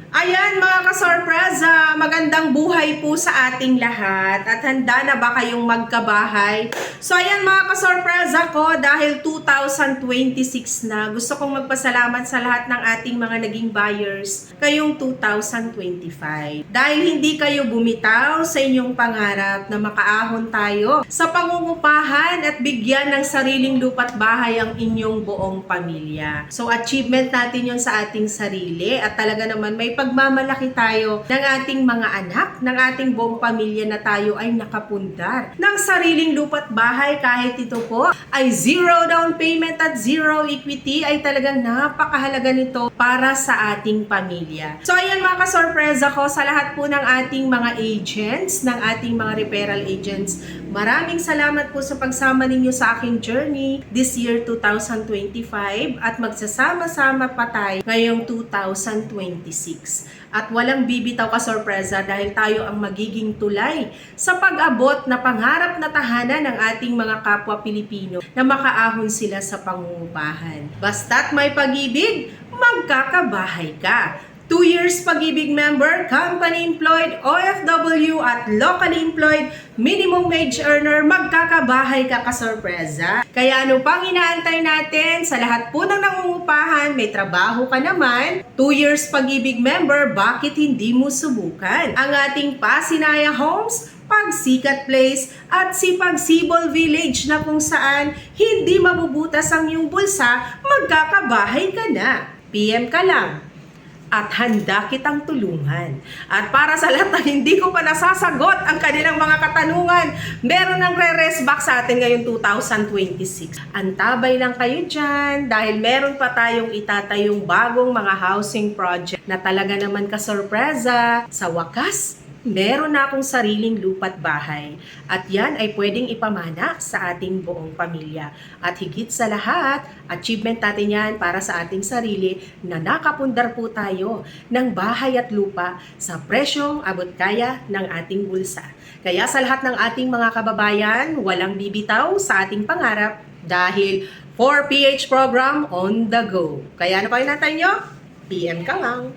Ayan mga kasorpresa, magandang buhay po sa ating lahat at handa na ba kayong magkabahay? So ayan mga kasorpresa ko, dahil 2026 na, gusto kong magpasalamat sa lahat ng ating mga naging buyers kayong 2025. Dahil hindi kayo bumitaw sa inyong pangarap na makaahon tayo sa pangungupahan at bigyan ng sariling lupa't bahay ang inyong buong pamilya. So achievement natin yon sa ating sarili at talaga naman may pagmamalaki tayo ng ating mga anak, ng ating buong pamilya na tayo ay nakapundar ng sariling lupa't bahay kahit ito po ay zero down payment at zero equity ay talagang napakahalaga nito para sa ating pamilya. So ayan mga kasorpresa ko, sa lahat po ng ating mga agents, ng ating mga referral agents, maraming salamat po sa pagsama ninyo sa aking journey this year 2025 at magsasama-sama pa tayo ngayong 2026. At walang bibitaw ka sorpresa dahil tayo ang magiging tulay sa pag-abot na pangarap na tahanan ng ating mga kapwa Pilipino na makaahon sila sa pangungupahan. Basta't may pag-ibig, magkakabahay ka. 2 years pag-ibig member, company employed, OFW at locally employed, minimum wage earner, magkakabahay ka kasorpresa. Kaya ano pang inaantay natin? Sa lahat po ng nangungupahan, may trabaho ka naman. 2 years pag-ibig member, bakit hindi mo subukan ang ating Pasinaya Homes, Pagsikat Place at Sipag Sibol Village na kung saan hindi mabubutas ang iyong bulsa, magkakabahay ka na. PM ka lang at handa kitang tulungan. At para sa lahat na hindi ko pa nasasagot ang kanilang mga katanungan, meron ng re-rest back sa atin ngayong 2026. Antabay lang kayo dyan dahil meron pa tayong itatayong bagong mga housing project na talaga naman kasorpresa. Sa wakas, meron na akong sariling lupa't bahay at yan ay pwedeng ipamana sa ating buong pamilya. At higit sa lahat, achievement natin yan para sa ating sarili na nakapundar po tayo ng bahay at lupa sa presyong abot kaya ng ating bulsa. Kaya sa lahat ng ating mga kababayan, walang bibitaw sa ating pangarap dahil 4PH program on the go. Kaya ano pa yung natay nyo? PM ka lang.